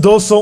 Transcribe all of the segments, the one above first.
200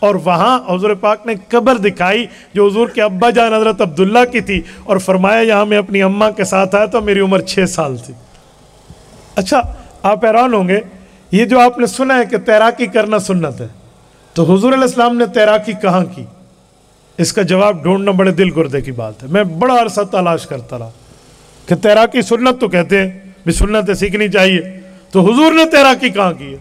اور وہاں حضور پاک نے قبر دکھائی جو حضور کے ابا جان حضرت عبداللہ کی تھی، اور فرمایا یہاں میں اپنی اماں کے ساتھ آیا تو میری عمر 6 سال تھی۔ اچھا آپ حیران ہوں گے، یہ جو آپ نے سنا ہے کہ تیراکی کرنا سنت ہے، تو حضور علیہ السلام نے تیراکی کہاں کی؟ اس کا جواب ڈھونڈنا بڑے دل گردے کی بات ہے۔ میں بڑا عرصہ تلاش کرتا رہا کہ تیراکی سنت تو کہتے ہیں بھی سنت سیکھنی چاہیے، تو حضور نے تیراکی کہاں کی ہے؟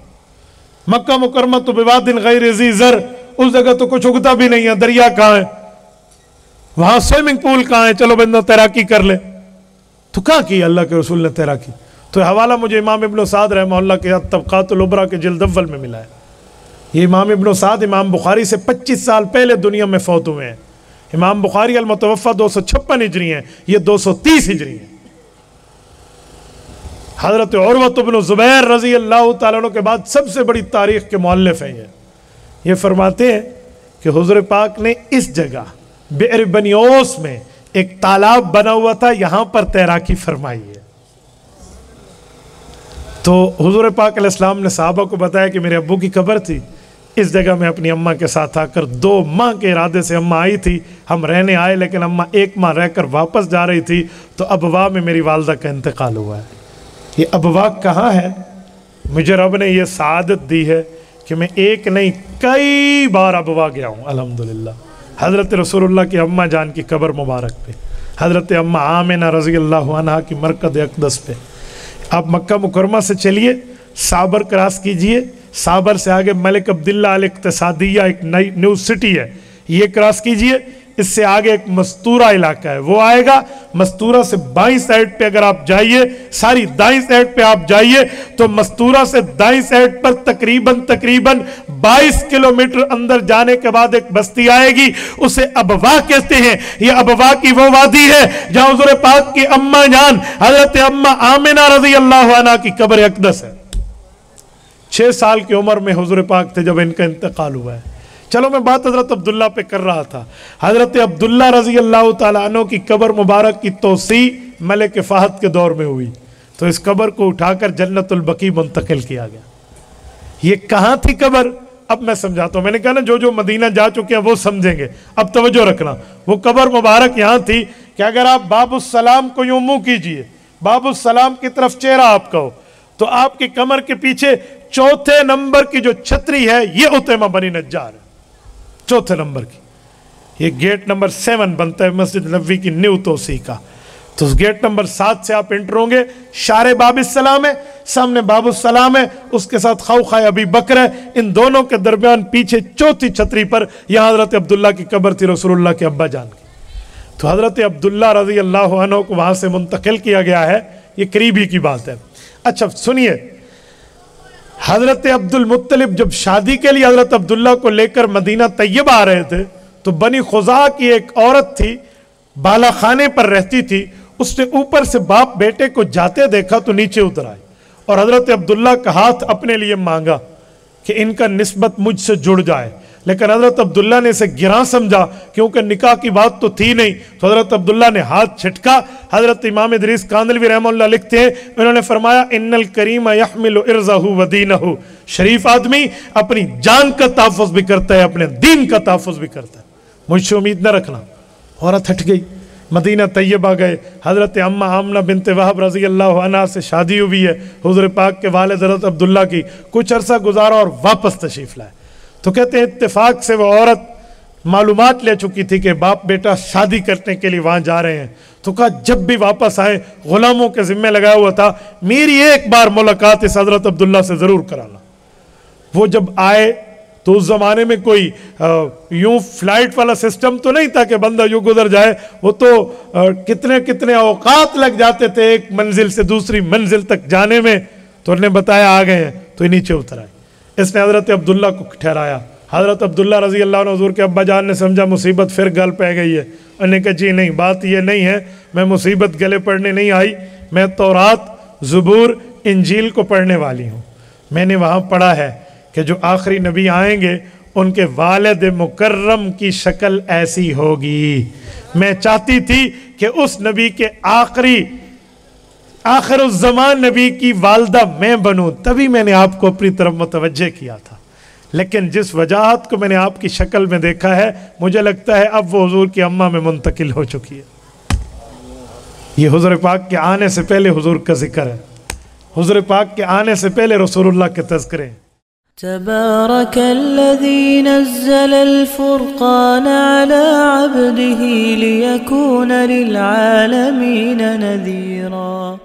مکہ مکرمہ تو بوادٍ غیر ذی زرع، اس جگہ تو کچھ اگتا بھی نہیں ہے، دریا کہاں ہے؟ وہاں سوئمنگ پول کہاں ہے؟ چلو بندہ تیراکی کر لے۔ تو کہاں کی اللہ کے رسول نے تیراکی؟ تو حوالہ مجھے امام ابن سعد رحمہ اللہ کے طبقات العبرا کے جلد اول میں ملا ہے۔ یہ امام ابن سعد امام بخاری سے 25 سال پہلے دنیا میں فوت ہوئے ہیں۔ امام بخاری المتوفہ 256 ہجری ہیں، یہ 230 ہجری ہیں۔ حضرت عروہ بن زبیر رضی اللہ تعالیٰ عنہ کے بعد سب سے بڑی تاریخ کے مؤلف ہیں۔ یہ فرماتے ہیں کہ حضور پاک نے اس جگہ بئر بنی اوس میں ایک تالاب بنا ہوا تھا، یہاں پر تیراکی فرمائی ہے۔ تو حضور پاک علیہ السلام نے صحابہ کو بتایا کہ میرے ابو کی قبر تھی، اس جگہ میں اپنی اماں کے ساتھ آ کر 2 ماہ کے ارادے سے اماں آئی تھی، ہم رہنے آئے، لیکن اماں 1 ماہ رہ کر واپس جا رہی تھی تو ابوا میں میری والدہ کا انتقال ہوا ہے۔ یہ ابوا کہاں ہے؟ مجھے رب نے یہ سعادت دی ہے کہ میں ایک نہیں کئی بار ابوا گیا ہوں الحمدللہ، حضرت رسول اللہ کی اماں جان کی قبر مبارک پہ، حضرت اماں آمنہ رضی اللہ عنہا کی مرکز اقدس پہ۔ آپ مکہ مکرمہ سے چلیے، صابر کراس کیجئے، صابر سے آگے ملک عبداللہ الاقتصادیہ ایک نئی نیو سٹی ہے، یہ کراس کیجئے، اس سے آگے ایک مستورہ علاقہ ہے وہ آئے گا، مستورہ سے بائیں سائڈ پہ اگر آپ جائیے، ساری دائیں سائڈ پہ آپ جائیے تو مستورہ سے دائیں سائڈ پر تقریباً 22 کلومیٹر اندر جانے کے بعد ایک بستی آئے گی، اسے ابوا کہتے ہیں۔ یہ ابوا کی وہ وادی ہے جہاں حضور پاک کی اماں جان حضرت اماں آمنہ رضی اللہ عنہا کی قبر اقدس ہے۔ 6 سال کی عمر میں حضور پاک تھے جب ان کا انتقال ہوا ہے۔ چلو میں بات حضرت عبداللہ پہ کر رہا تھا۔ حضرت عبداللہ رضی اللہ تعالیٰ عنہ کی قبر مبارک کی توسیع ملک فہد کے دور میں ہوئی، تو اس قبر کو اٹھا کر جنت البقیع منتقل کیا گیا۔ یہ کہاں تھی قبر؟ اب میں سمجھاتا ہوں، میں نے کہا نا جو مدینہ جا چکے ہیں وہ سمجھیں گے، اب توجہ رکھنا۔ وہ قبر مبارک یہاں تھی کہ اگر آپ باب السلام کو یوں منہ کیجئے، باب السلام کی طرف چہرہ آپ کا ہو، تو آپ کی کمر کے پیچھے 4 نمبر کی جو چھتری ہے یہ اتیمہ بنی نجار ہے، 4 نمبر کی۔ یہ گیٹ نمبر 7 بنتا ہے مسجد نبوی کی نیو توسیع کا، تو گیٹ نمبر 7 سے آپ انٹر ہوں گے، شارع باب السلام ہے، سامنے باب السلام ہے، اس کے ساتھ خوخہ ابی بکر ہے، ان دونوں کے درمیان پیچھے 4تھی چھتری پر یہاں حضرت عبداللہ کی قبر تھی، رسول اللہ کے ابا جان کی۔ تو حضرت عبداللہ رضی اللہ عنہ کو وہاں سے منتقل کیا گیا ہے، یہ قریبی کی بات ہے۔ اچھا سنیے، حضرت عبد المطلب جب شادی کے لیے حضرت عبداللہ کو لے کر مدینہ طیبہ آ رہے تھے تو بنی خزاعہ کی ایک عورت تھی، بالا خانے پر رہتی تھی، اس نے اوپر سے باپ بیٹے کو جاتے دیکھا تو نیچے اتر آئی اور حضرت عبداللہ کا ہاتھ اپنے لیے مانگا کہ ان کا نسبت مجھ سے جڑ جائے، لیکن حضرت عبداللہ نے اسے گراں سمجھا کیونکہ نکاح کی بات تو تھی نہیں، تو حضرت عبداللہ نے ہاتھ چھٹکا۔ حضرت امام ادریس کاندلوی رحمہ اللہ لکھتے ہیں، انہوں نے فرمایا ان الکریم یحمل عرضہ و دینہ، شریف آدمی اپنی جان کا تحفظ بھی کرتا ہے، اپنے دین کا تحفظ بھی کرتا ہے، مجھ سے امید نہ رکھنا۔ عورت ہٹ گئی، مدینہ طیبہ گئے، حضرت اماں آمنہ بنت وہب رضی اللہ عنہ سے شادی ہوئی ہے حضور پاک کے والد حضرت عبداللہ کی، کچھ عرصہ گزارا اور واپس تشریف لائے۔ تو کہتے ہیں اتفاق سے وہ عورت معلومات لے چکی تھی کہ باپ بیٹا شادی کرنے کے لیے وہاں جا رہے ہیں، تو کہا جب بھی واپس آئے غلاموں کے ذمہ لگایا ہوا تھا میری ایک بار ملاقات اس حضرت عبداللہ سے ضرور کرانا۔ وہ جب آئے تو اس زمانے میں کوئی یوں فلائٹ والا سسٹم تو نہیں تھا کہ بندہ یوں گزر جائے، وہ تو کتنے اوقات لگ جاتے تھے ایک منزل سے دوسری منزل تک جانے میں۔ تو انہوں نے بتایا آ گئے ہیں، تو نیچے اتر آئے۔ اس نے حضرت عبداللہ کو ٹھہرایا، حضرت عبداللہ رضی اللہ عنہ حضور کے ابا جان نے سمجھا مصیبت پھر گل پہ گئی ہے، انہوں نے کہا جی نہیں، بات یہ نہیں ہے، میں مصیبت گلے پڑھنے نہیں آئی، میں تورات، زبور، انجیل کو پڑھنے والی ہوں۔ میں نے وہاں پڑھا ہے کہ جو آخری نبی آئیں گے ان کے والد مکرم کی شکل ایسی ہوگی۔ میں چاہتی تھی کہ اس نبی کے آخر الزمان نبی کی والدہ میں بنوں، تبھی میں نے آپ کو اپنی طرف متوجہ کیا تھا، لیکن جس وجاہت کو میں نے آپ کی شکل میں دیکھا ہے مجھے لگتا ہے اب وہ حضور کی اماں میں منتقل ہو چکی ہے۔ یہ حضور پاک کے آنے سے پہلے حضور کا ذکر ہے، حضور پاک کے آنے سے پہلے رسول اللہ کے تذکرے۔ تبارك الذي نزل الفرقان على عبده ليكون للعالمين نذيرا